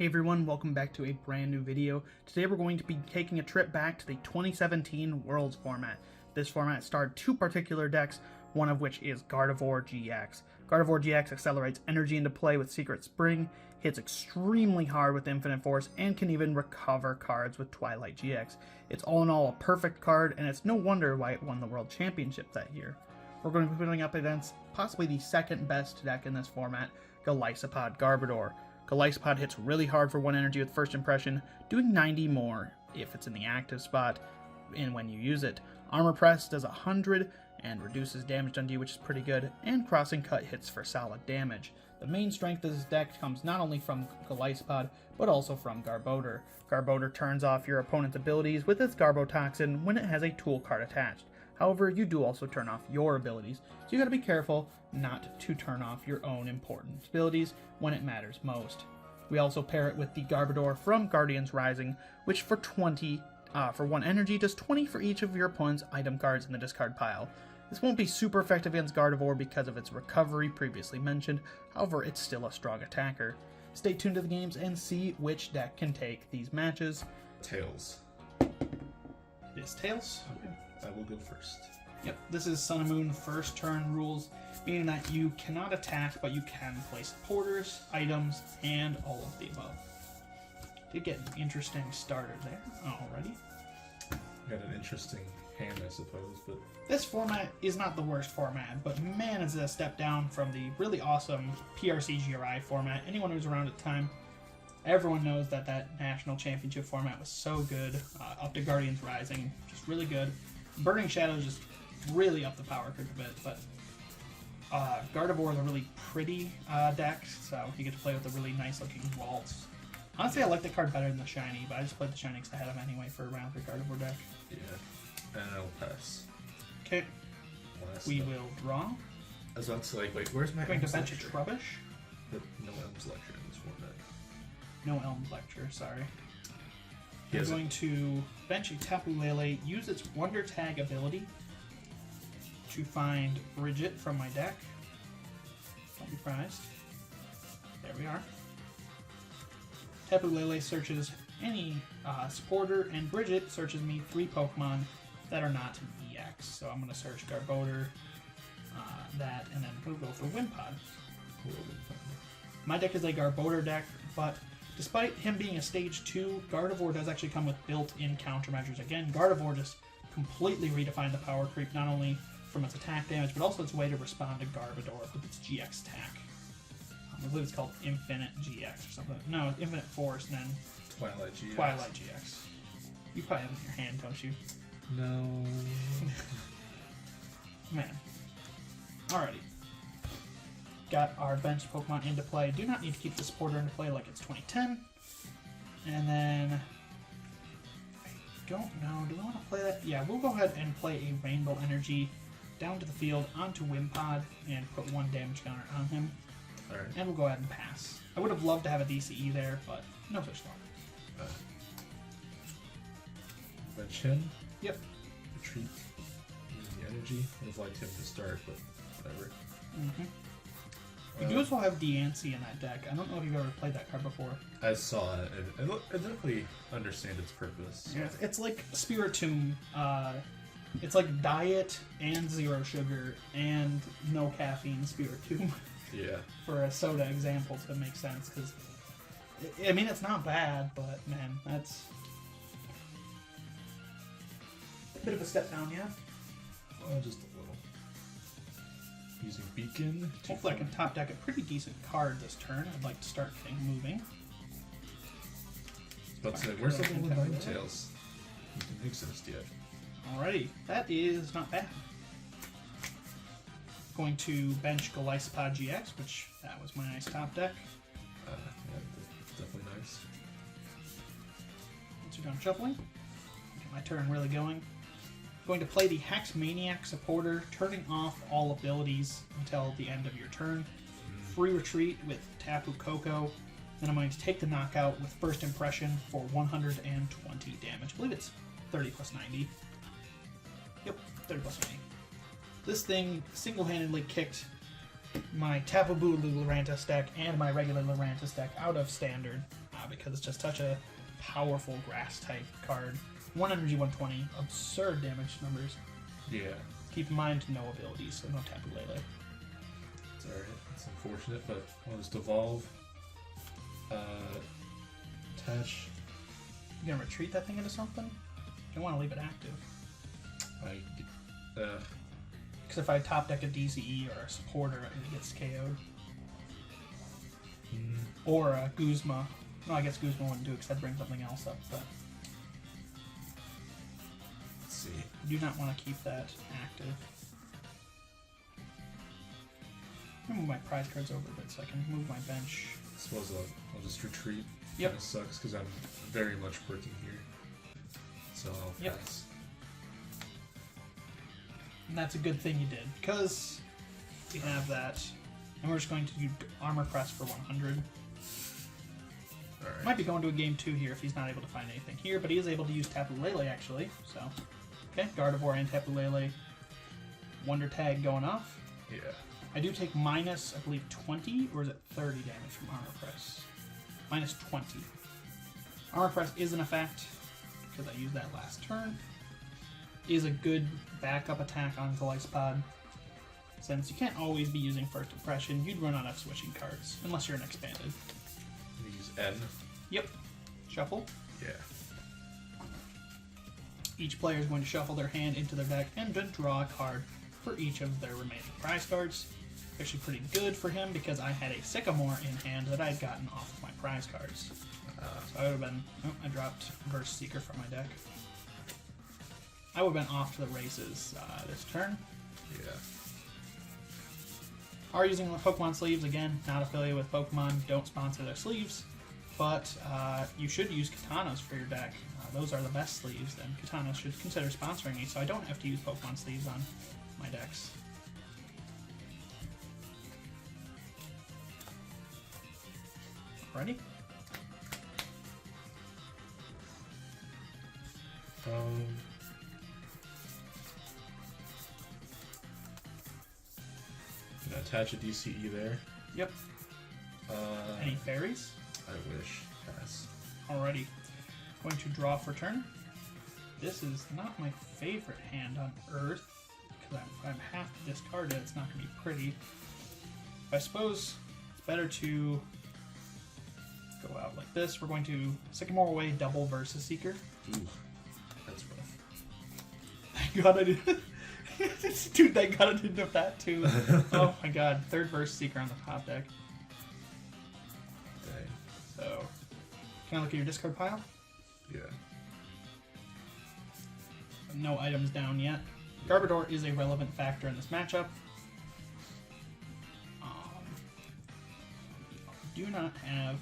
Hey everyone, welcome back to a brand new video. Today we're going to be taking a trip back to the 2017 Worlds format. This format starred two particular decks, one of which is Gardevoir GX. Gardevoir GX accelerates energy into play with Secret Spring, hits extremely hard with Infinite Force, and can even recover cards with Twilight GX. It's all in all a perfect card, and it's no wonder why it won the World Championship that year. We're going to be putting up against possibly the second best deck in this format, Golispod Garbodor. Golispod hits really hard for 1 energy with First Impression, doing 90 more if it's in the active spot and when you use it. Armor Press does 100 and reduces damage done to you, which is pretty good, and Crossing Cut hits for solid damage. The main strength of this deck comes not only from Golispod, but also from Garbodor. Garbodor turns off your opponent's abilities with its Garbotoxin when it has a tool card attached. However, you do also turn off your abilities, so you gotta be careful not to turn off your own important abilities when it matters most. We also pair it with the Garbodor from Guardians Rising, which for 1 energy does 20 for each of your opponent's item cards in the discard pile. This won't be super effective against Gardevoir because of its recovery previously mentioned, however it's still a strong attacker. Stay tuned to the games and see which deck can take these matches. Tails. It is Tails. Okay, I will go first. Yep, this is Sun and Moon first turn rules, meaning that you cannot attack, but you can place supporters, items, and all of the above. Did get an interesting starter there already. Got an interesting hand, I suppose, but This format is not the worst format, but man, is it a step down from the really awesome PRC GRI format. Anyone who's around at the time, everyone knows that that national championship format was so good, up to Guardians Rising, just really good. Burning Shadows just really up the power curve a bit, but Gardevoir is a really pretty deck, so you get to play with a really nice looking Waltz. Honestly, I like the card better than the Shiny, but I just played the Shiny because I had him anyway for a round for Gardevoir deck. yeah. And I'll pass. Okay, we will draw. I was about to say, like, wait, where's my Going to Elm's bench a lecture? Trubbish. But no Elm's lecture in this format. No Elm's Lecture, sorry. He I'm has going to bench a Tapu Lele, use its Wonder Tag ability to find Bridget from my deck. Don't be surprised. There we are. Tapu Lele searches any supporter, and Bridget searches me 3 Pokemon that are not an EX. So I'm going to search Garbodor, that, and then we'll go for Wimpod. My deck is a Garbodor deck, but despite him being a Stage 2, Gardevoir does actually come with built-in countermeasures. Again, Gardevoir just completely redefined the power creep, not only from its attack damage, but also its way to respond to Garbodor with its GX attack. I believe it's called Infinite GX or something. No, Infinite Force and then Twilight GX. Twilight GX. You probably have it in your hand, don't you? No. Man. Alrighty. Got our bench Pokemon into play. Do not need to keep the supporter into play like it's 2010. And then I don't know. Do we want to play that? Yeah, we'll go ahead and play a Rainbow Energy down to the field onto Wimpod and put 1 damage counter on him. Alright. And we'll go ahead and pass. I would have loved to have a DCE there, but no such luck. Bench him. Yep. Retreat. Use the energy. Would have liked him to start, but whatever. You do also have Diancie in that deck. I don't know if you've ever played that card before. I saw it. I definitely understand its purpose. Yeah, it's like Spiritomb. It's like diet and 0 sugar and no caffeine Spiritomb. Yeah. For a soda example to make sense, because I mean it's not bad, but man, that's a bit of a step down, yeah. Just a little. Using Beacon. Hopefully I can top deck a pretty decent card this turn. I'd like to start getting moving. But where's the little Ninetales? You can exist yet. Alrighty, that is not bad. Going to bench Golispod GX, which that was my nice top deck. Yeah, that's definitely nice. Once you're done shuffling, get my turn really going. Going to play the Hex Maniac supporter, turning off all abilities until the end of your turn. Free retreat with Tapu Koko. Then I'm going to take the knockout with First Impression for 120 damage. I believe it's 30 plus 90. Yep, 30 plus 90. This thing single-handedly kicked my Tapu Bulu Lurantis deck and my regular Lurantis deck out of Standard. because it's just such a powerful grass type card. 1 energy, 120, absurd damage numbers. Yeah. Keep in mind, no abilities, so no Tapu Lele. It's alright. It's unfortunate, but I'll just evolve. Attach. You gonna retreat that thing into something? You want to leave it active. Because if I top deck a DCE or a supporter, it gets KO'd. Or a Guzma. No, I guess Guzma wouldn't do it because I'd bring something else up, but... Let's see. You do not want to keep that active. I'm gonna move my prize cards over a bit so I can move my bench. I suppose I'll just retreat. Yep. Kinda sucks because I'm very much working here. So I'll pass. And that's a good thing you did, because we have that. And we're just going to do Armor Press for 100. Alright. Might be going to a game 2 here if he's not able to find anything here, but he is able to use Tapu Lele actually, so. Okay, Gardevoir and Tapu Lele. Wonder Tag going off. Yeah. I do take minus, I believe, 20, or is it 30 damage from Armor Press? Minus 20. Armor Press is an effect, because I used that last turn. Is a good backup attack on Golispod. Since you can't always be using First Impression, you'd run out of switching cards, unless you're an expanded. Use N. Yep. Shuffle. Yeah. Each player is going to shuffle their hand into their deck and then draw a card for each of their remaining prize cards. Actually pretty good for him because I had a Sycamore in hand that I'd gotten off of my prize cards. So I would have been... Oh, I dropped Burst Seeker from my deck. I would have been off to the races this turn. Yeah. Are using Pokemon sleeves, again, not affiliated with Pokemon, don't sponsor their sleeves, but you should use Katanas for your deck. Those are the best sleeves, and Katanas should consider sponsoring me, so I don't have to use Pokemon sleeves on my decks. Ready? Attach a DCE there. Yep. Any fairies? I wish. Pass. Alrighty. Going to draw for turn. This is not my favorite hand on Earth, because I'm half discarded. It's not going to be pretty. I suppose it's better to go out like this. We're going to Sycamore away, double versus Seeker. Ooh, that's rough. Thank God I did. Dude, thank God I didn't know that too. Oh my God, third versus Seeker on the top deck. Dang. So, can I look at your discard pile? Yeah. No items down yet. Garbodor is a relevant factor in this matchup. Do not have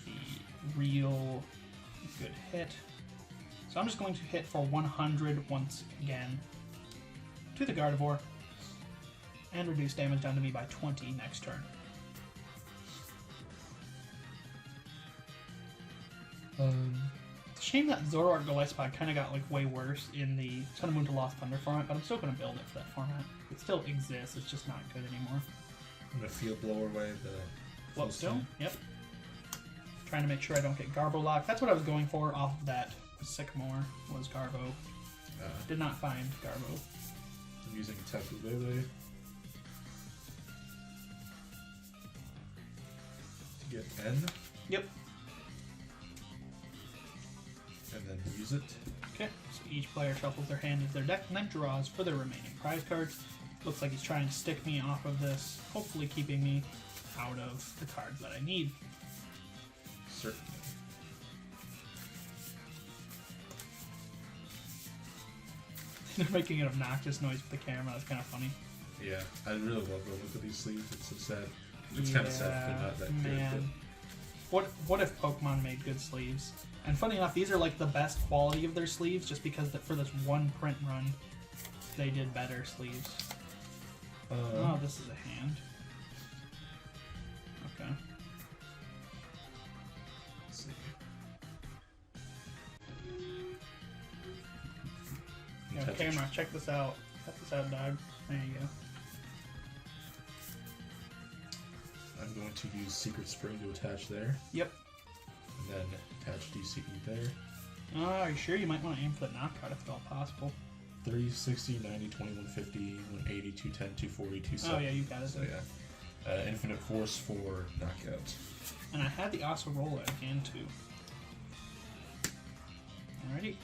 the real good hit. So I'm just going to hit for 100 once again to the Gardevoir and reduce damage down to me by 20 next turn. It's a shame that Zoroark Golispod kind of got like way worse in the Sun and Moon to Lost Thunder format, but I'm still going to build it for that format. It still exists, it's just not good anymore. I'm going to Field Blower away the Flopstone? Yep. Trying to make sure I don't get Garbo locked. That's what I was going for off of that Sycamore, was Garbo. Did not find Garbo. I'm using Tapu Lele to get N. Yep. And then use it. Okay, so each player shuffles their hand into their deck and then draws for their remaining prize cards. Looks like he's trying to stick me off of this, hopefully keeping me out of the cards that I need. Certainly. They're making an obnoxious noise with the camera. That's kind of funny. Yeah, I really love the look of these sleeves. It's so sad. It's kind of sad if they're not that man. good. What if Pokemon made good sleeves? And funny enough, these are like the best quality of their sleeves, just because for this one print run, they did better sleeves. Oh, this is a hand. Okay. Let's see. Yeah, camera, check this out. Check this out, dog. There you go. I'm going to use Secret Spring to attach there. Yep. then attach DCE there. Are you sure? You might want to aim for the knockout if at all possible. 30, 60, 90, 20, 150, 180, 210, 240, 270. Oh yeah, you got it. So yeah. Infinite Force for knockout. And I had the Asa Roller in hand too. Alrighty.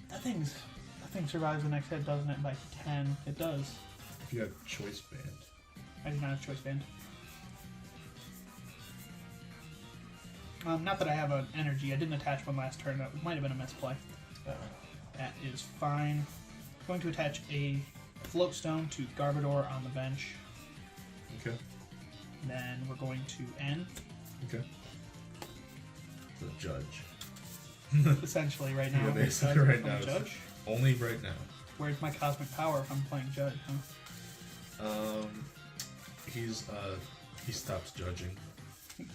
That thing survives the next hit, doesn't it? By 10. It does. If you have Choice Band. I do not have Choice Band. Not that I have an energy. I didn't attach one last turn. That might have been a misplay. That is fine. I'm going to attach a Float Stone to Garbodor on the bench. Okay. Then we're going to N. Okay. The Judge. Essentially, right now. Yeah, basically because right I'm now. a Judge. Only right now. Where's my Cosmic Power if I'm playing Judge, huh? He stops judging.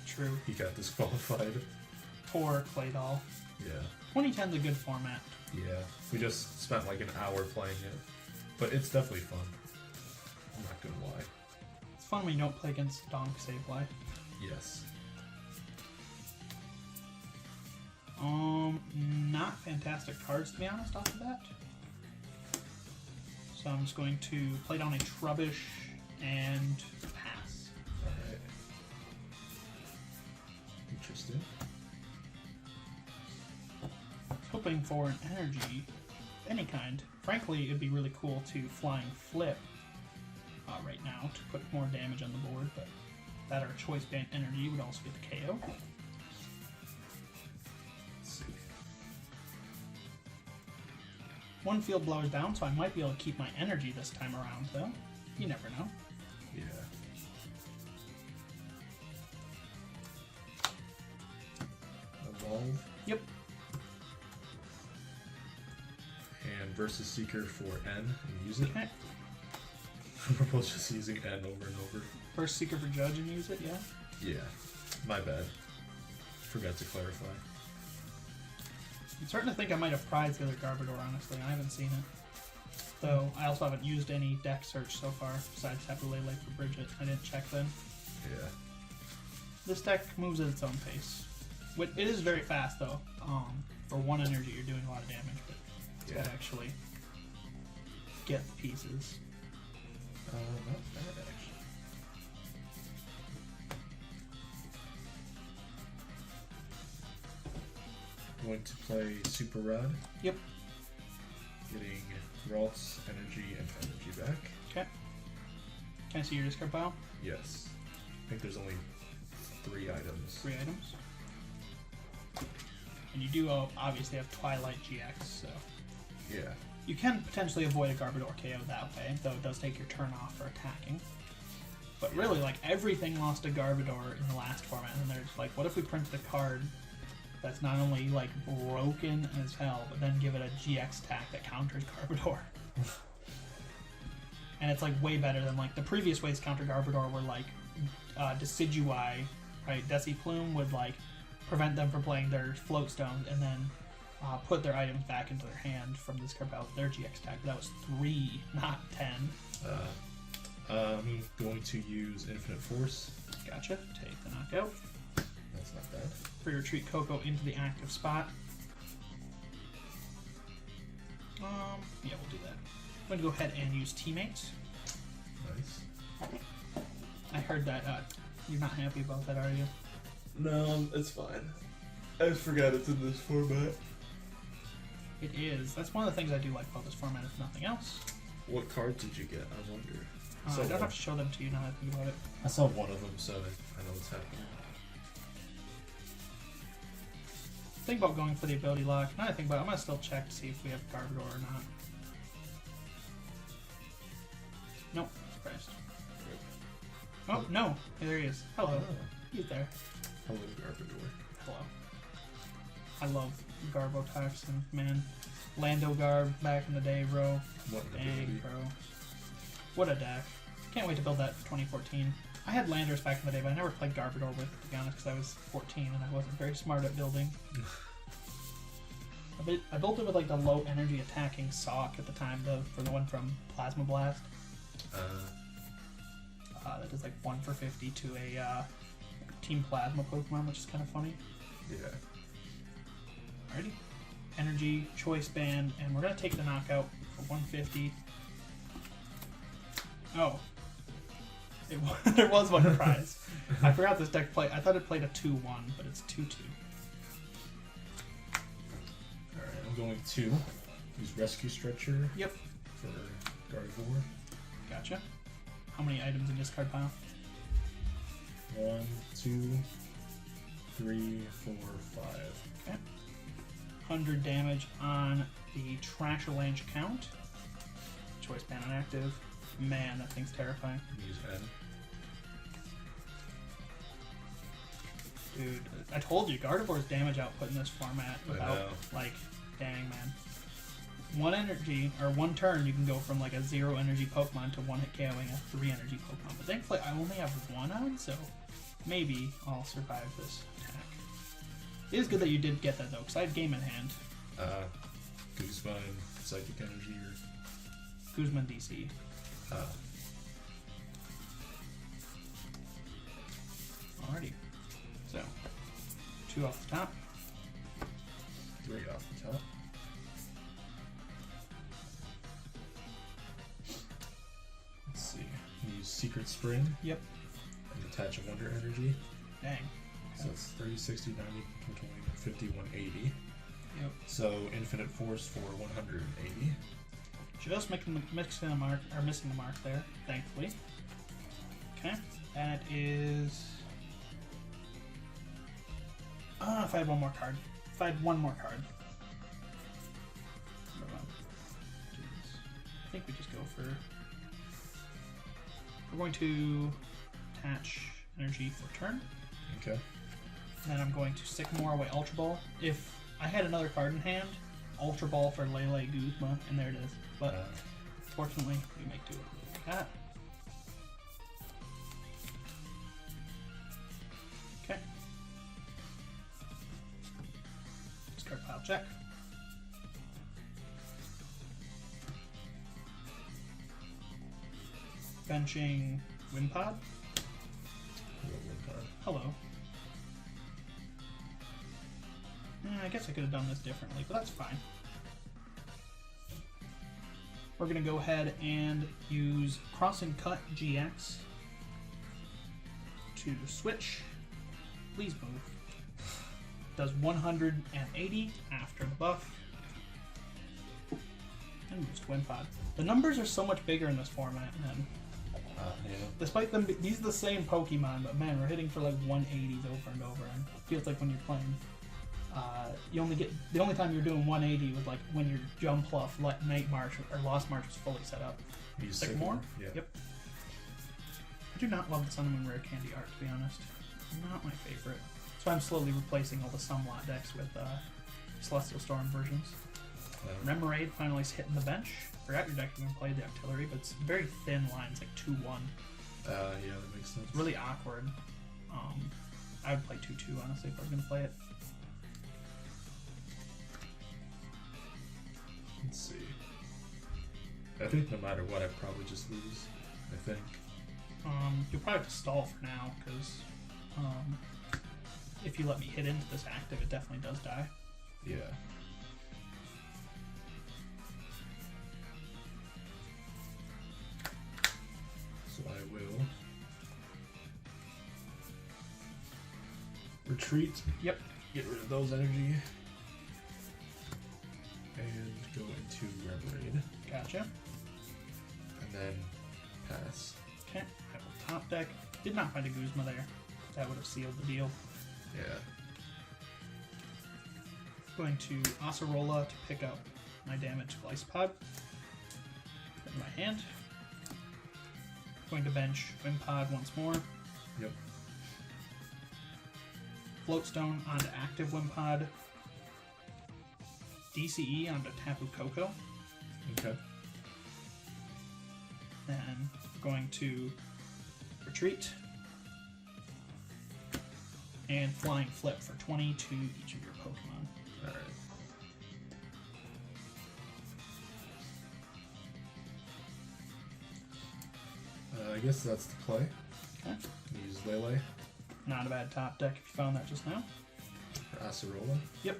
True. He got disqualified. Poor Claydol. Yeah. 2010's a good format. Yeah. We just spent like an hour playing it. But it's definitely fun. I'm not gonna lie. It's fun when you don't play against Donk Sableye. Yes. Not fantastic cards to be honest off of that. So I'm just going to play down a Trubbish and pass. Alright. Interesting. Hoping for an energy of any kind. Frankly, it'd be really cool to Flying Flip right now to put more damage on the board, but that or Choice Band energy would also get the KO. Let's see. One field blow is down, so I might be able to keep my energy this time around, though. You never know. Yeah. Evolve. Yep. And Versus Seeker for N and use it. Okay. We're both just using N over and over. First Seeker for Judge and use it, yeah? Yeah. My bad. Forgot to clarify. I'm starting to think I might have prized the other Garbodor, honestly. I haven't seen it. Though, I also haven't used any deck search so far, besides Tapu Lele for Bridget. I didn't check then. Yeah. This deck moves at its own pace. It is very fast, though. For one energy, you're doing a lot of damage, but it's got to actually get the pieces. Not bad, actually. Going to play Super Rod. Yep. Getting Ralts, energy, and energy back. Okay. Can I see your discard pile? Yes. I think there's only 3 items. 3 items. And you do obviously have Twilight GX, so Yeah. you can potentially avoid a Garbodor KO that way, though it does take your turn off for attacking. But really, like, everything lost to Garbodor in the last format, and they're just like, what if we printed a card that's not only, like, broken as hell, but then give it a GX attack that counters Garbodor? And it's, like, way better than, like, the previous ways to counter Garbodor were, like, Decidueye, right? Deciplume would, like, prevent them from playing their Float Stones, and then put their items back into their hand from this card with their GX attack. But that was 3, not 10. I'm going to use Infinite Force. Gotcha. Take the knockout. That's not bad. Free retreat Coco into the active spot. Yeah, we'll do that. I'm going to go ahead and use Teammates. Nice. I heard that you're not happy about that, are you? No, it's fine. I just forgot it's in this format. It is. That's one of the things I do like about this format, if nothing else. What cards did you get? I wonder. I don't have to show them to you now that I think about it. I saw one of them, so I know what's happening. Think about going for the ability lock. Now I think about it, I'm going to still check to see if we have Garbodor or not. Nope. Surprised. Oh, no. There he is. Hello. Oh. He's there. Hello, Garbodor. Hello. I love Garbotax and man, Lando Garb back in the day, bro. What an Dang, ability. bro. What a deck. Can't wait to build that for 2014. I had Landers back in the day, but I never played Garbodor with it, to be honest, because I was 14 and I wasn't very smart at building. I built it with like the low energy attacking Sock at the time, for the one from Plasma Blast. That is like 1 for 50 to a Team Plasma Pokemon, which is kind of funny. Yeah. Alrighty. Energy, choice band, and we're gonna take the knockout for 150. Oh. There was one prize. I forgot this deck played. I thought it played a 2-1, but it's 2-2. Alright, I'm going to use Rescue Stretcher. Yep. For Gardevoir. Gotcha. How many items in discard pile? 1, 2, 3, 4, 5. Okay. 100 damage on the Trash Avalanche count. Choice band inactive. Man, that thing's terrifying. Use N. Dude, I told you, Gardevoir's damage output in this format without, like, dang, man. 1 energy, or 1 turn, you can go from, like, a 0 energy Pokemon to 1-hit KOing a 3 energy Pokemon. But thankfully, I only have 1 on, so maybe I'll survive this attack. It is good that you did get that, though, because I had game in hand. Guzma and Psychic Energy, or... Guzman DC. Alrighty. So, 2 off the top. 3 off the top. Let's see. Use Secret Spring. Yep. And attach a Wonder Energy. Dang. So it's 30, 60, 90, 120, 150, 180. Yep. So Infinite Force for 180. Just missing the mark there, thankfully. Okay. That is... if I had one more card. If I had one more card. I think we just go for... We're going to attach energy for turn. Okay. And then I'm going to Sycamore away Ultra Ball. If I had another card in hand, Ultra Ball for Lele Guzma, and there it is. But fortunately, we make do with that. Okay. Discard pile check. Benching Wimpod. Hello. I guess I could have done this differently, but that's fine. We're going to go ahead and use Crossing Cut GX to switch. Please move. Does 180 after the buff. And moves to Wimpod. The numbers are so much bigger in this format, man. Yeah. Despite them, these are the same Pokemon, but man, we're hitting for like 180s over and over, and it feels like when you're playing, you only get, the only time you're doing 180 was like when your Jumpluff, Night March, or Lost March was fully set up. Sycamore? Yeah. Yep. I do not love the Sun and Moon Rare Candy art, to be honest. Not my favorite. So I'm slowly replacing all the Sunlot decks with Celestial Storm versions. Remoraid finally hitting the bench. Forgot your deck even played the Artillery, but it's very thin lines, like 2-1. Yeah, that makes sense. Really awkward. I would play 2-2, honestly, if I was going to play it. Let's see. I think no matter what, I'd probably just lose. I think. You'll probably have to stall for now, because if you let me hit into this active, it definitely does die. Yeah. So I will retreat. Yep. Get rid of those energy. And go into Remoraid. Gotcha. And then pass. Okay. I will top deck. Did not find a Guzma there. That would have sealed the deal. Yeah. Going to Acerola to pick up my damaged Golispod. Put in my hand. Going to bench Wimpod once more. Yep. Floatstone onto active Wimpod. DCE onto Tapu Koko. Okay. Then we're going to retreat. And Flying Flip for 20 to each of your Pokemon. Alright. I guess that's the play. Okay. Use Lele. Not a bad top deck if you found that just now. Acerola? Yep.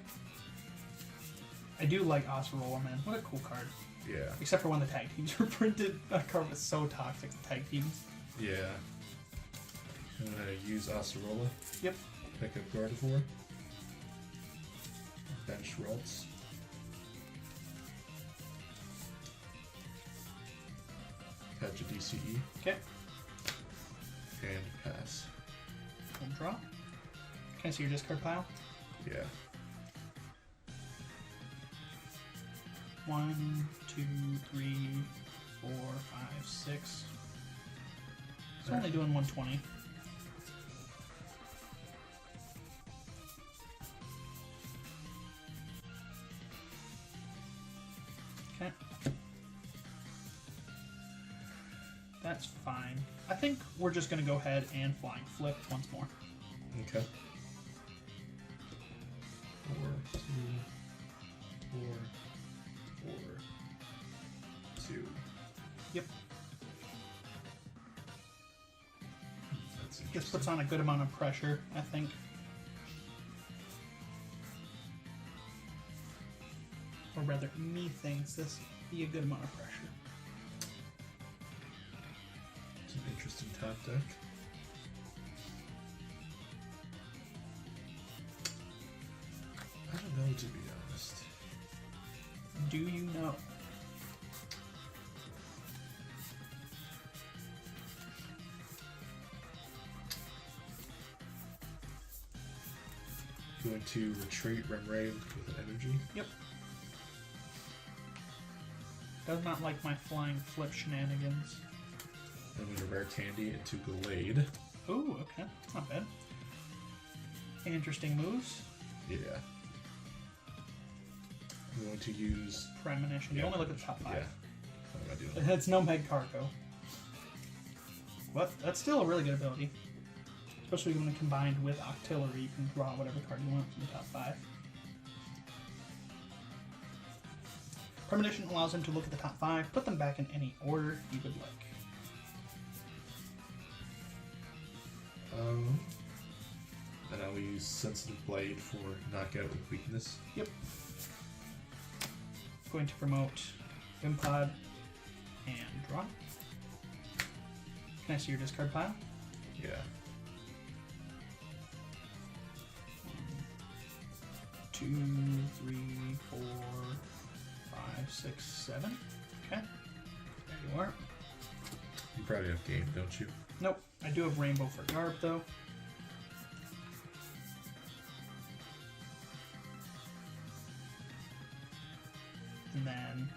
I do like Acerola, man. What a cool card. Yeah. Except for when the tag teams were printed. That card was so toxic, the tag teams. Yeah. I'm gonna use Acerola. Yep. Pick up Gardevoir. Bench Ralts. Catch a DCE. Okay. And pass. One draw. Can I see your discard pile? Yeah. 1, 2, 3, 4, 5, 6. It's only doing 120. Okay. That's fine. I think we're just going to go ahead and flying flip once more. Okay. 4, 2, 4, 4, 2. Yep. That's This interesting. puts on a good amount of pressure, I think. Or rather, me thinks this be a good amount of pressure. It's an interesting top deck. I don't know, to be honest. Do you know? Going to retreat Remray with an energy. Yep. Does not like my flying flip shenanigans. I'm going to rare Tandy into Gallade. Ooh, okay. Not bad. Interesting moves. Yeah. I'm going to use. Premonition. You Yeah, only look at the top 5. Yeah. What am I doing? It's no Meg Cargo. But that's still a really good ability. Especially when combined with Octillery, you can draw whatever card you want from the top 5. Premonition allows him to look at the top 5, put them back in any order he would like. Then I will use Sensitive Blade for knockout with weakness. Yep. Going to promote Wimpod and draw. Can I see your discard pile? Yeah. 2, 3, 4, 5, 6, 7. Okay. There you are. You probably have game, don't you? Nope. I do have Rainbow for Garb, though. And then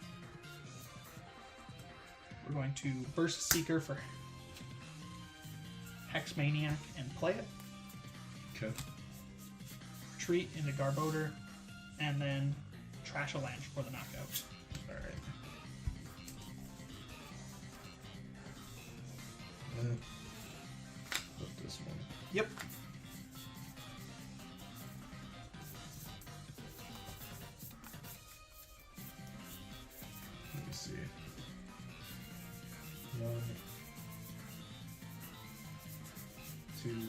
we're going to Burst Seeker for Hex Maniac and play it. Okay. Retreat into Garbodor, and then Trash Avalanche for the knockout. Alright. Flip this one. Yep. Let me see. 1, 2, 3.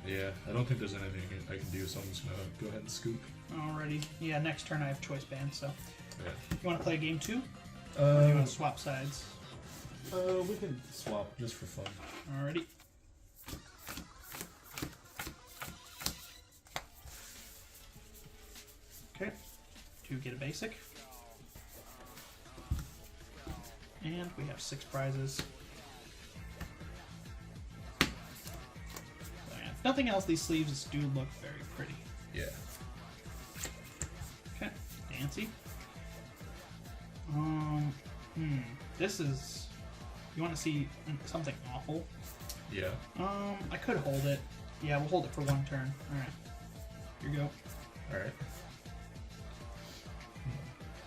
Yeah, I don't think there's anything I can do, so I'm just gonna go ahead and scoop. Alrighty. Yeah, next turn I have Choice Band, so. Yeah. You want to play game 2? Or do you want to swap sides? We can swap just for fun. Alrighty. Okay. To get a basic. And we have 6 prizes. So yeah, if nothing else, these sleeves do look very pretty. Yeah. Okay. Dancy. This is... You want to see something awful? Yeah. I could hold it. Yeah, we'll hold it for 1 turn. Alright. Here you go. Alright.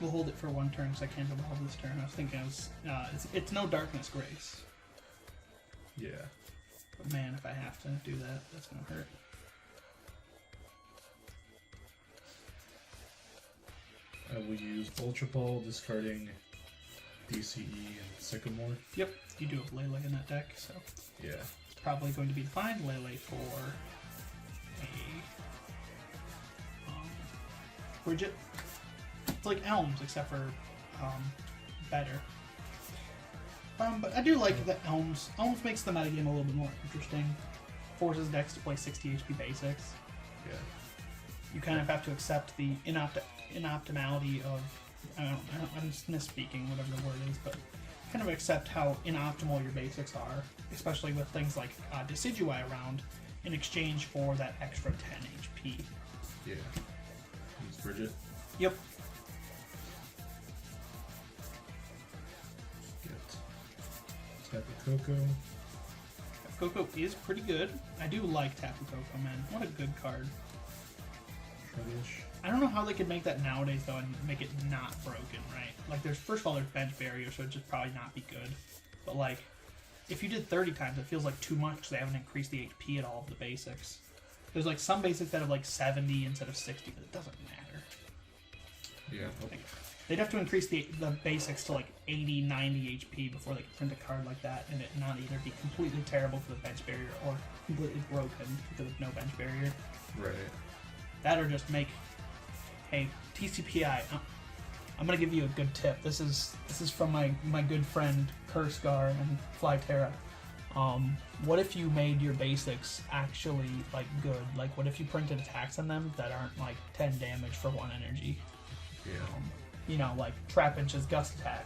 We'll hold it for 1 turn because I can't evolve this turn. I was thinking it was, it's no Darkness Grace. Yeah. But man, if I have to do that, that's going to hurt. I will use Ultra Ball, discarding DCE and Sycamore. Yep, you do have Lele in that deck, so Yeah. it's probably going to be fine. Lele for a Bridget. It's like Elms, except for better. But I do like that Elms. Elms makes the metagame a little bit more interesting. Forces decks to play 60 HP basics. Yeah. You kind of have to accept the inoptimality of, I'm just misspeaking, whatever the word is, but kind of accept how inoptimal your basics are, especially with things like Decidui around, in exchange for that extra 10 HP. Yeah. Use Bridget. Yep. Get Tapu Koko. Coco is pretty good. I do like Tapu Koko, man. What a good card. Trubbish. I don't know how they could make that nowadays, though, and make it not broken, right? Like, first of all, there's bench barrier, so it'd just probably not be good. But, like, if you did 30 times, it feels like too much because they haven't increased the HP at all of the basics. There's, like, some basics that have, like, 70 instead of 60, but it doesn't matter. Yeah. Like, they'd have to increase the basics to, like, 80, 90 HP before they could print a card like that, and it not either be completely terrible for the bench barrier or completely broken because of no bench barrier. Right. That or just make, hey, TCPI, I'm gonna give you a good tip. This is from my good friend Kurskar and Flyterra. What if you made your basics actually like good? Like, what if you printed attacks on them that aren't like 10 damage for 1 energy? Yeah. You know, like Trapinch's Gust Attack,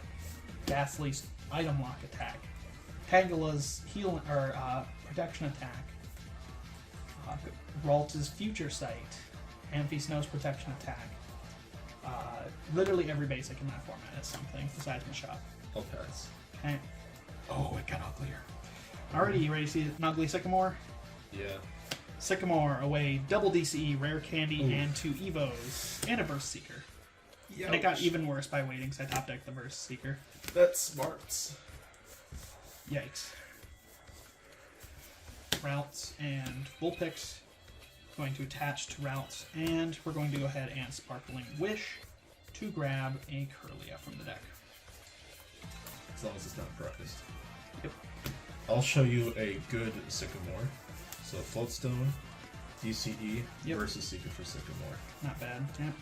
Ghastly's Item Lock Attack, Tangela's Heal or Protection Attack, Ralt's Future Sight, Amphisnow's Protection Attack. Literally every basic in that format has something besides Mashop. I'll pass. Okay. Oh, it got uglier. Alrighty, you ready to see an ugly Sycamore? Yeah. Sycamore away, double DCE, rare candy, and 2 Evos, and a Burst Seeker. Youch. And it got even worse by waiting, because I top decked the Burst Seeker. That's smarts. Yikes. Routes and Bullpix. Going to attach to Routes, and we're going to go ahead and Sparkling Wish to grab a Curlia from the deck. As long as it's not prized. Yep. I'll show you a good Sycamore. So Floatstone, DCE versus Seeker for Sycamore. Not bad. Yep.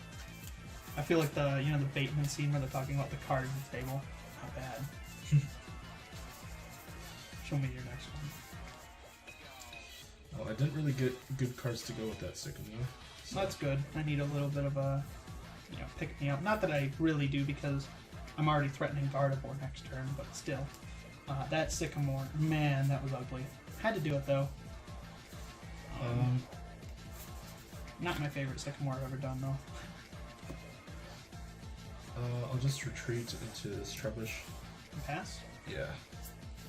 I feel like the Bateman scene where they're talking about the cards at the table. Not bad. Show me your next one. Well, I didn't really get good cards to go with that Sycamore. So. That's good. I need a little bit of a, pick me up. Not that I really do because I'm already threatening Gardevoir next turn, but still. That Sycamore, man, that was ugly. Had to do it though. Not my favorite Sycamore I've ever done though. I'll just retreat into this Trubbish. Pass? Yeah.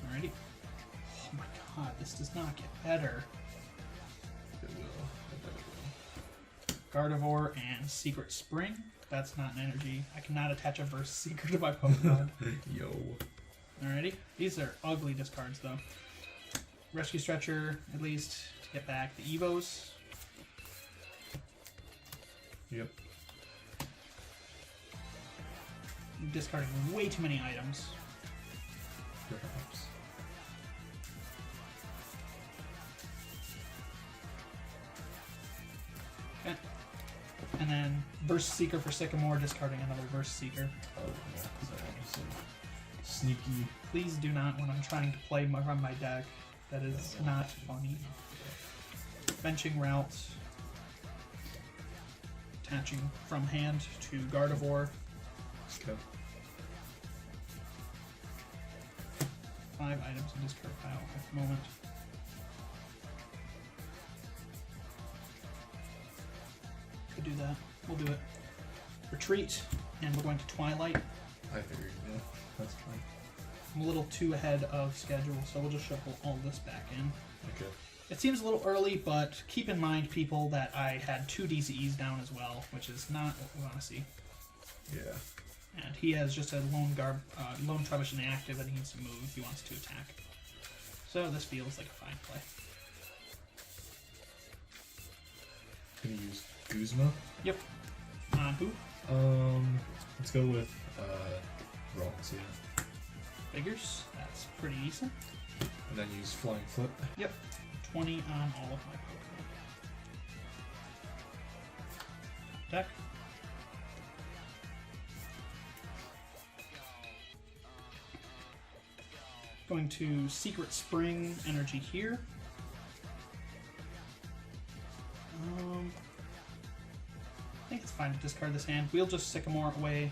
Alrighty. Oh my god, this does not get better. It will. I bet it Gardevoir and Secret Spring. That's not an energy. I cannot attach a Burst Seeker to my Pokemon. will. Yo. Alrighty. These are ugly discards though. Rescue Stretcher, at least, to get back the Evos. Yep. I'm discarding way too many items. Perhaps. Okay. And then Burst Seeker for Sycamore, discarding another Burst Seeker. Oh, yeah. So sneaky. Please do not when I'm trying to play from my deck. That is not funny. Benching routes. Attaching from hand to Gardevoir. Okay. 5 items in discard pile at the moment. Could do that. We'll do it. Retreat, and we're going to Twilight. I figured, yeah. That's fine. I'm a little too ahead of schedule, so we'll just shuffle all this back in. Okay. It seems a little early, but keep in mind, people, that I had 2 DCEs down as well, which is not what we want to see. Yeah. And he has just a lone Trubbish inactive that he needs to move if he wants to attack. So this feels like a fine play. Gonna use Guzma. Yep. On who? Let's go with Ralts, yeah. Figures. That's pretty decent. And then use Flying Flip. Yep. 20 on all of my Pokemon. Deck. Going to Secret Spring energy here. I think it's fine to discard this hand. We'll just Sycamore away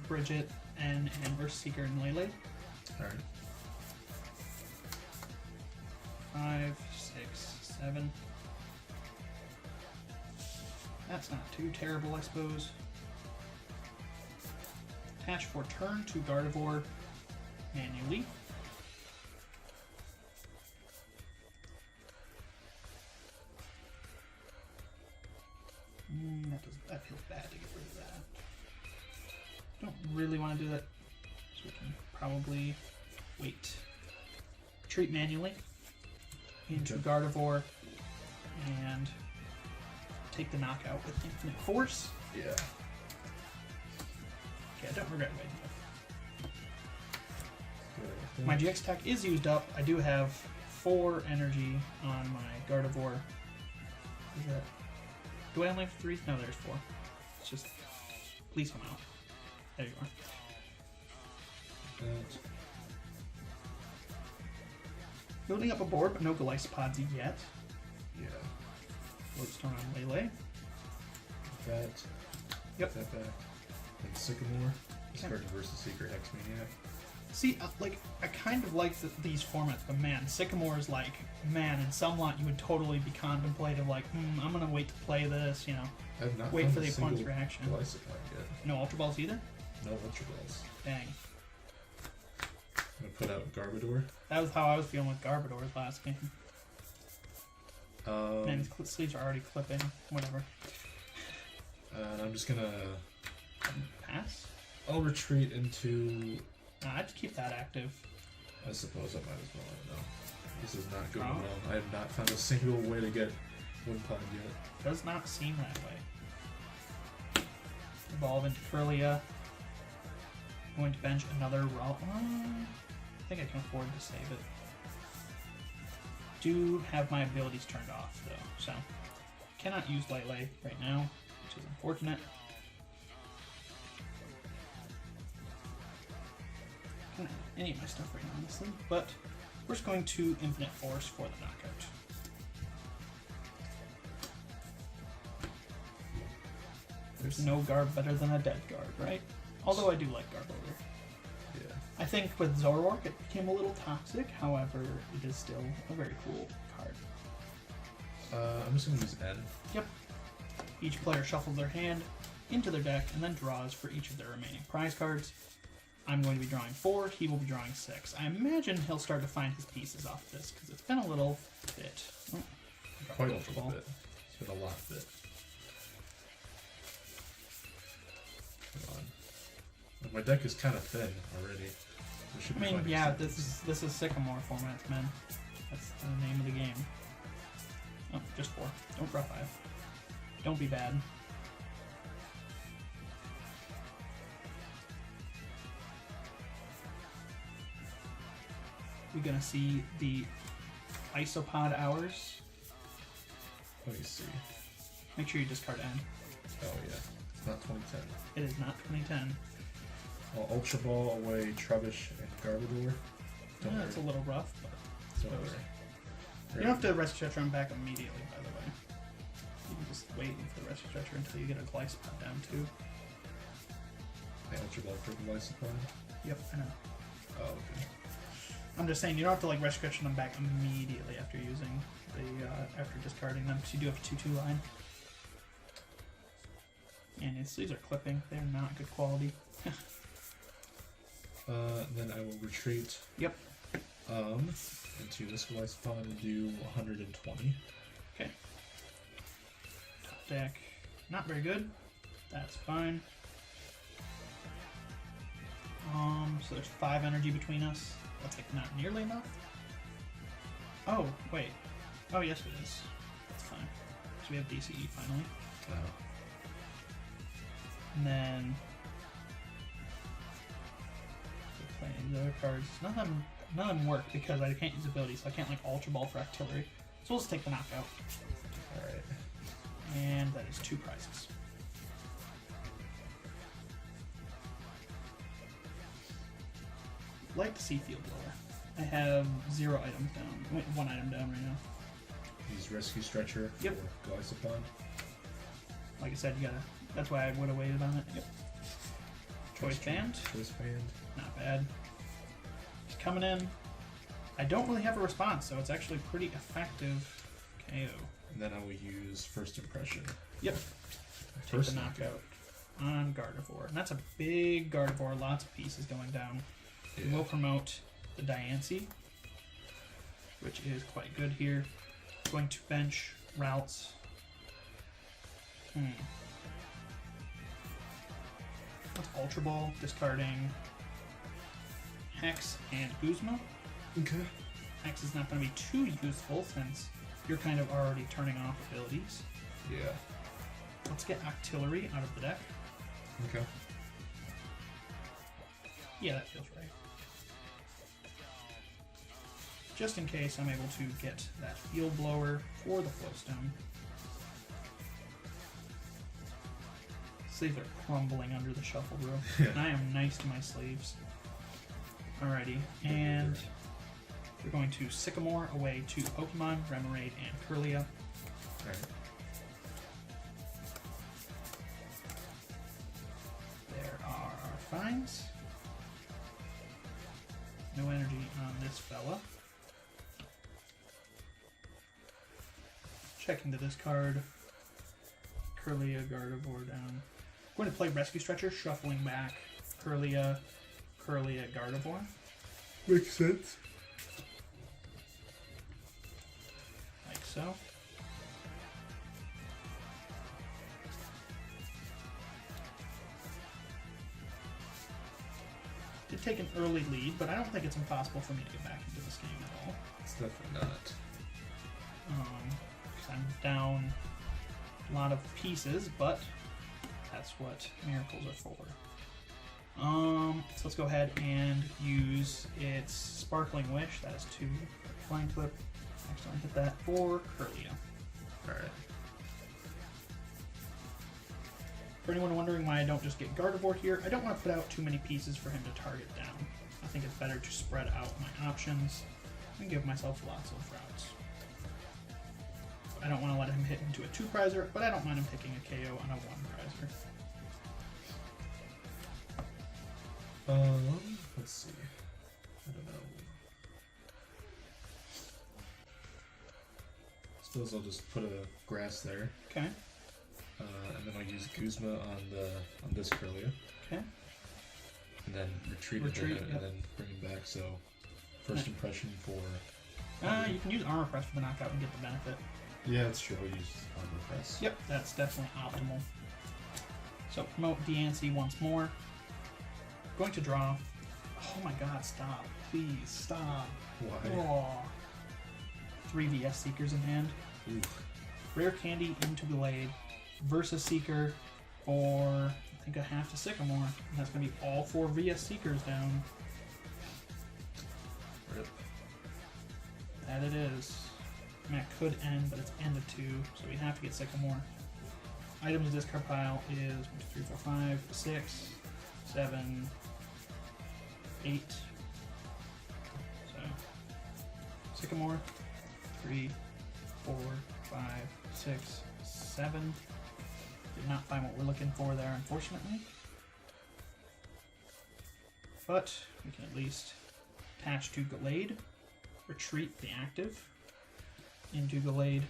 Bridget and Inverse Seeker and Lele. Alright. 5, 6, 7. That's not too terrible, I suppose. Attach for turn to Gardevoir manually. That feels bad to get rid of that. Don't really want to do that, so we can probably wait. Retreat manually into Gardevoir and take the knockout with Infinite Force. Yeah. Okay, I don't regret waiting. My GX attack is used up. I do have 4 energy on my Gardevoir. Is that? Do I only have 3? No, there's 4. It's just, please come out. There you are. Building up a board, but no Golispods yet. Yeah. Lodestone on Lele. That. Yep. That back. And Sycamore. Discard versus Secret Hex Maniac. See, like, I kind of like these formats, but man, Sycamore is like, man, in some lot you would totally be contemplative, like, I'm gonna wait to play this, you know. I have not wait for the opponent's reaction. Golispod yet. No Ultra Balls either? No Ultra Balls. Dang. I'm gonna put out Garbodor. That was how I was feeling with Garbodor's last game. Man, his sleeves are already clipping. Whatever. And I'm just gonna... Pass? I'll retreat into... I'd keep that active. I suppose I might as well. I don't know. This is not going well. I have not found a single way to get Wimpod yet. Does not seem that way. Evolve into Curlia. I'm going to bench another Raw. I think I can afford to save it. Do have my abilities turned off though, so cannot use Lele right now, which is unfortunate. Any of my stuff right now, honestly, but we're just going to Infinite Force for the knockout. There's no guard better than a dead guard, right? Although I do like Garbodor. Yeah. I think with Zoroark it became a little toxic, however, it is still a very cool card. I'm just going to use N. Yep. Each player shuffles their hand into their deck and then draws for each of their remaining prize cards. I'm going to be drawing 4, he will be drawing 6. I imagine he'll start to find his pieces off this, because it's been a little bit. Oh, quite a little bit. It's been a lot bit. Come on. My deck is kind of thin already. I mean, yeah, this is Sycamore formats, man. That's the name of the game. Oh, just 4. Don't draw 5. Don't be bad. We're gonna see the Isopod hours. Let me see. Make sure you discard N. Oh yeah, it's not 2010. It is not 2010. I'll Ultra Ball away Trubbish and Garbodor. Yeah, that's a little rough, but I suppose. You don't have to Rescue Stretcher on back immediately, by the way. You can just wait for the Rescue Stretcher until you get a Golispod down too. I Ultra Ball for Golispod? Yep, I know. Oh, okay. I'm just saying you don't have to like Rescue Stretcher them back immediately after using the after discarding them, because you do have a 2/2 line. And his sleeves are clipping; they're not good quality. Then I will retreat. Yep. Into this Golispod and do 120. Okay. Top deck, not very good. That's fine. So there's 5 energy between us. That's like not nearly enough. Oh, wait. Oh, yes it is. That's fine. So we have DCE finally. Oh. And then trying to use other cards. None of them work because I can't use abilities, so I can't like Ultra Ball for artillery. So we'll just take the knockout. Alright. And that is 2 prizes. Like to see Field Blower. I have 0 items down. Wait, 1 item down right now. Use Rescue Stretcher Yep. for Golispod. Like I said, you gotta. That's why I would have waited on it. Yep. Choice Band. Choice Band. Not bad. It's coming in. I don't really have a response, so it's actually pretty effective. KO. And then I will use First Impression. Yep. Take the knockout on Gardevoir. And that's a big Gardevoir, lots of pieces going down. Yeah. We'll promote the Diancie, which is quite good here. Going to bench routes. That's Ultra Ball, discarding Hex and Guzma. Okay. Hex is not going to be too useful since you're kind of already turning off abilities. Yeah. Let's get Octillery out of the deck. Okay. Yeah, that feels right. Just in case I'm able to get that Field Blower for the Flowstone. Sleeves are crumbling under the shuffle room. And I am nice to my sleeves. Alrighty, and we're going to Sycamore away to Pokemon, Remoraid, and Kirlia. Alright. There are our finds. No energy on this fella. Checking to discard. Kirlia, Gardevoir down. I'm going to play Rescue Stretcher, shuffling back Kirlia, Gardevoir. Makes sense. Like so. Did take an early lead, but I don't think it's impossible for me to get back into this game at all. It's definitely not. 'Cause I'm down a lot of pieces, but that's what miracles are for. So let's go ahead and use its Sparkling Wish. That is 2. Flying Flip. Accidentally hit that for Kirlia. Alright. For anyone wondering why I don't just get Gardevoir here, I don't want to put out too many pieces for him to target down. I think it's better to spread out my options and give myself lots of routes. I don't want to let him hit into a 2-prizer, but I don't mind him picking a KO on a 1-prizer. Let's see. I don't know. Suppose I'll just put a grass there. Okay. And then I'll use Guzma on this Kirlia. Okay. And then retreat Yep. and then bring him back. So first impression for. You can use Armor Press for the knockout and get the benefit. Yeah, that's true. I'll use Armor Press. Yep, that's definitely optimal. So promote Diancie once more. Going to draw. Oh my god, stop. Please, stop. Why? Oh. 3 VS Seekers in hand. Oof. Rare Candy into Glade versus Seeker for, I think, a half to Sycamore. And that's going to be all 4 VS Seekers down. Rip. That it is. I mean, it could end, but it's ended 2, so we have to get Sycamore. Items in this card pile is 1, 2, 3, 4, 5, 6, 7, 8. So, Sycamore, 3, 4, 5, 6, 7. Did not find what we're looking for there, unfortunately. But we can at least attach to Glade, retreat the active into Glade.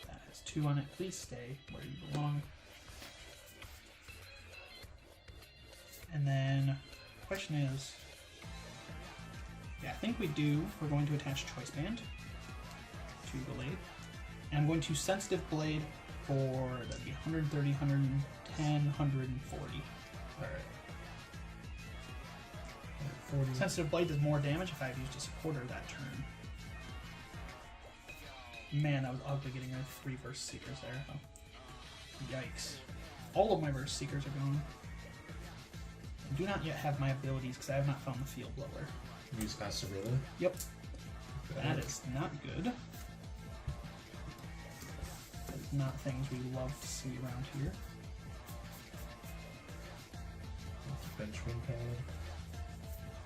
That has 2 on it. Please stay where you belong. And then the question is, yeah, I think we do. We're going to attach Choice Band to Glade. And I'm going to Sensitive Blade for, that'd be 130, 110, 140. Alright. 40. Sensitive Blade does more damage if I've used a supporter that turn. Man, that was ugly getting rid of 3 Verse Seekers there. Oh. Yikes. All of my Verse Seekers are gone. I do not yet have my abilities because I have not found the field blower. Use Acerola. Yep. Okay. That is not good. That is not things we love to see around here. Bench one pad.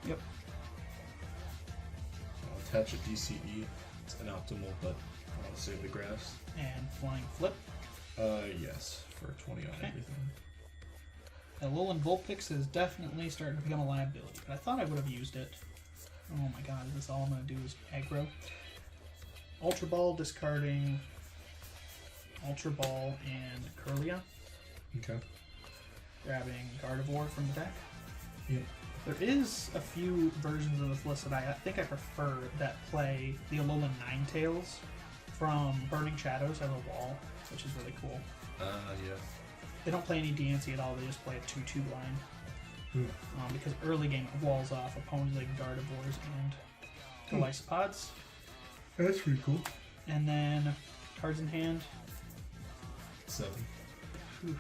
Yep. I'll attach a DCE. It's inoptimal, but I want to save the grass. And flying flip. Yes, for 20 on everything. Alolan Vulpix is definitely starting to become a liability, but I thought I would have used it. Oh my god, is this all I'm going to do is aggro? Ultra Ball, discarding Ultra Ball and Curlia. Okay. Grabbing Gardevoir from the deck. Yep. There is a few versions of this list that I think I prefer that play the Alolan Ninetales from Burning Shadows as a wall, which is really cool. Yeah. They don't play any DNC at all, they just play a 2-2 line. Because early game it walls off opponents like Gardevoirs and Golispods. That's pretty cool. And then cards in hand. 7. Whew.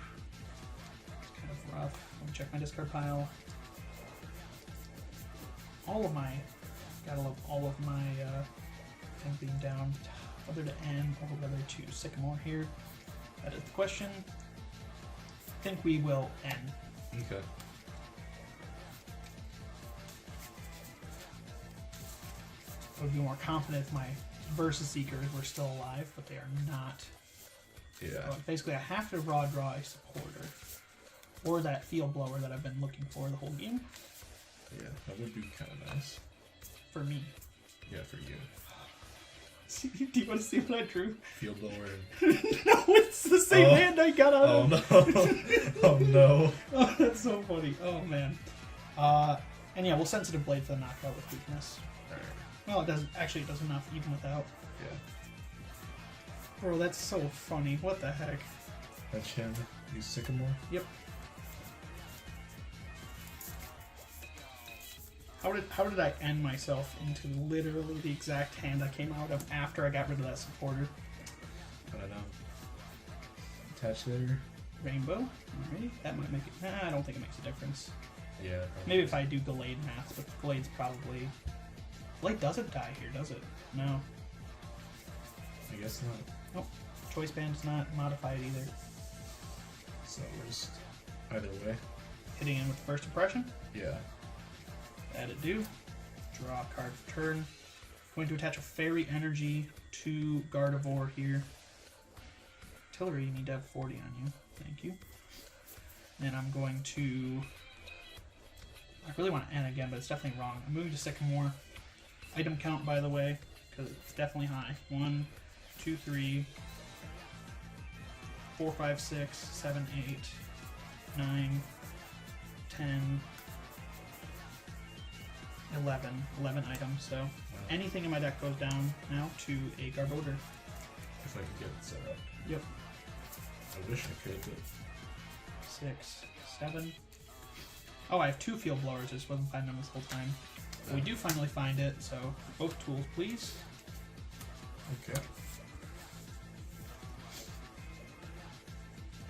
It's kind of rough. Let me check my discard pile. Gotta love all of my things being down. Whether to N or whether to Sycamore here. That is the question. I think we will N. Okay. I would be more confident if my Versus Seekers were still alive, but they are not. Yeah. So basically, I have to draw a supporter. Or that field blower that I've been looking for the whole game. Yeah, that would be kind of nice. For me. Yeah, for you. Do you want to see what I drew? Field blower. No, it's the same hand I got out of. Oh no. Oh no. Oh, that's so funny. Oh man. And yeah, we'll Sensitive Blade for the knockout with weakness. Alright. Well, it doesn't. Actually, it does enough even without. Yeah. Bro, that's so funny. What the heck? Fetch him. Use Sycamore. Yep. How did I end myself into literally the exact hand I came out of after I got rid of that supporter? I don't know. Attach there. Rainbow? Alright, that might make it. Nah, I don't think it makes a difference. Yeah. Maybe if I do Gallade math, but Gallade's probably. Gallade doesn't die here, does it? No. I guess not. Nope. Choice Band's not modified either. So we're just either way. Hitting in with the first impression. Yeah. That'd do. Draw a card for turn. Going to attach a Fairy Energy to Gardevoir here. Artillery, you need to have 40 on you. Thank you. And I'm going to. I really want to end again, but it's definitely wrong. I'm moving to Sycamore. Item count, by the way, because it's definitely high. 1, 2, 3, 4, 5, 6, 7, 8, 9, 10, 11 items. So Wow. anything in my deck goes down now to a Garbodor. If I could get it set up. Yep. I wish I could, but 6, 7. Oh, I have 2 field blowers. I just wasn't finding them this whole time. But we do finally find it, so both tools, please. okay.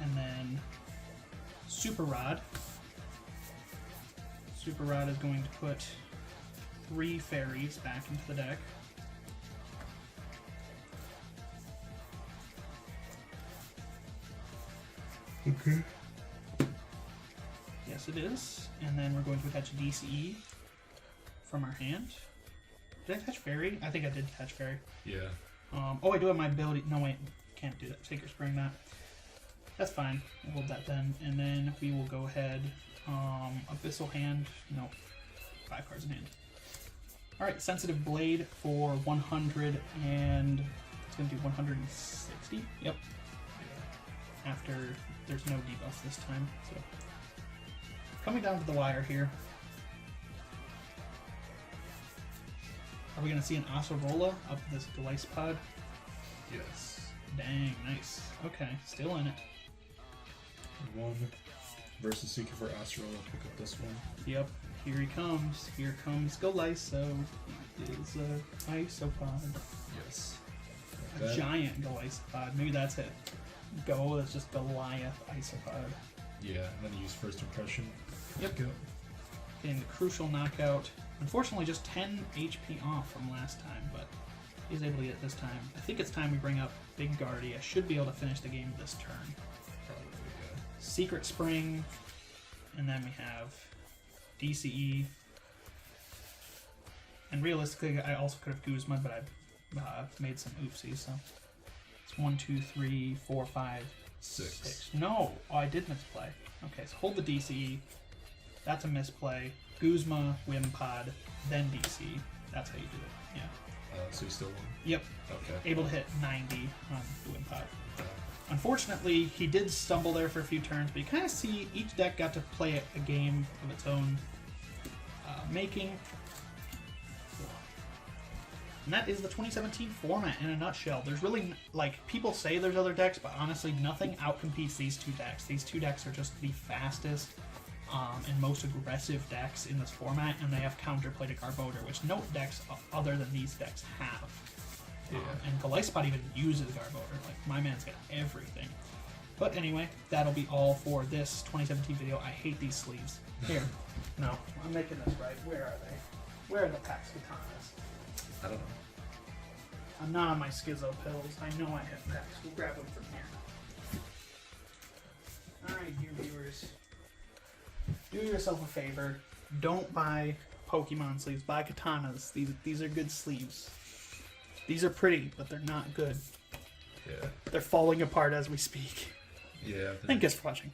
And then Super Rod. Super Rod is going to put 3 fairies back into the deck. Okay. Yes, it is. And then we're going to attach a DCE from our hand. Did I attach fairy? I think I did attach fairy. Yeah. Oh, I do have my ability. No, wait. Can't do that. Sacred Spring that. That's fine. We'll hold that then. And then we will go ahead. Abyssal Hand. No. 5 cards in hand. Alright, Sensitive Blade for 100 and it's going to do 160. Yep. Yeah. After there's no debuff this time. So coming down to the wire here. Are we going to see an Acerola up this Golispod? Yes. Dang, nice. Okay, still in it. 1 versus Seeker for Acerola. Pick up this one. Yep, here he comes. Here comes Goliso. He is a Isopod. Yes. A giant Golispod. Maybe that's it. Go, that's just Goliath Isopod. Yeah, and then use first impression. Yep. Go. getting the crucial knockout. Unfortunately, just 10 HP off from last time, but he's able to get it this time. I think it's time we bring up Big Guardy. I should be able to finish the game this turn. Probably, yeah. Secret Spring, and then we have DCE. And realistically, I also could have Guzma, but I've made some oopsies, so it's 1, 2, 3, 4, 5, 6. No, I did misplay. Okay, so hold the DCE. That's a misplay. Guzma, Wimpod, then DCE. That's how you do it. Yeah. So you still won? Yep. Okay. Able to hit 90 on the Wimpod. Unfortunately, he did stumble there for a few turns, but you kind of see each deck got to play a game of its own making. And that is the 2017 format in a nutshell. There's really, like, people say there's other decks, but honestly, nothing outcompetes these two decks. These two decks are just the fastest and most aggressive decks in this format, and they have counterplay to Garbodor, which no decks other than these decks have. Yeah. And Golispod even uses Garbodor. Like, my man's got everything. But anyway, that'll be all for this 2017 video. I hate these sleeves. Here. No, I'm making this right. Where are they? Where are the Pax Katanas? I don't know. I'm not on my schizo pills. I know I have packs. We'll grab them from here. Alright, dear viewers. Do yourself a favor. Don't buy Pokemon sleeves. Buy katanas. These are good sleeves. These are pretty, but they're not good. Yeah. They're falling apart as we speak. Yeah. Thank you for watching.